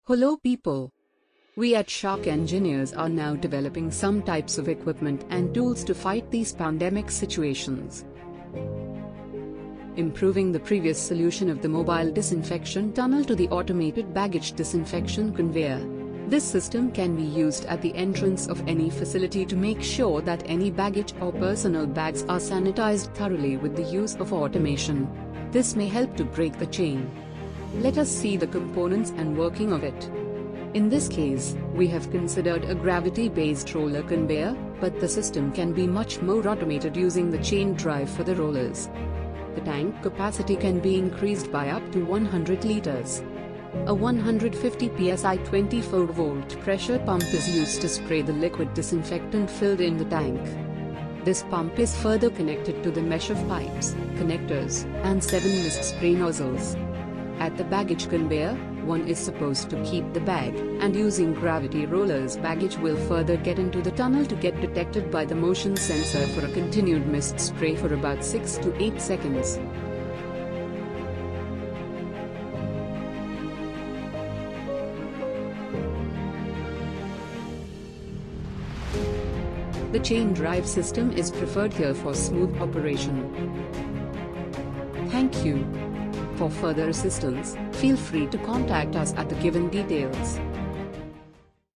Hello people. We at SCHACH Engineers are now developing some types of equipment and tools to fight these pandemic situations. Improving the previous solution of the mobile disinfection tunnel to the automated baggage disinfection conveyor. This system can be used at the entrance of any facility to make sure that any baggage or personal bags are sanitized thoroughly with the use of automation. This may help to break the chain. Let us see the components and working of it. In this case, we have considered a gravity-based roller conveyor, but the system can be much more automated using the chain drive for the rollers. The tank capacity can be increased by up to 100 liters. A 150 psi 24-volt pressure pump is used to spray the liquid disinfectant filled in the tank. This pump is further connected to the mesh of pipes, connectors, and 7 mist spray nozzles. At the baggage conveyor, one is supposed to keep the bag, and using gravity rollers, baggage will further get into the tunnel to get detected by the motion sensor for a continued mist spray for about 6 to 8 seconds. The chain drive system is preferred here for smooth operation. Thank you. For further assistance, feel free to contact us at the given details.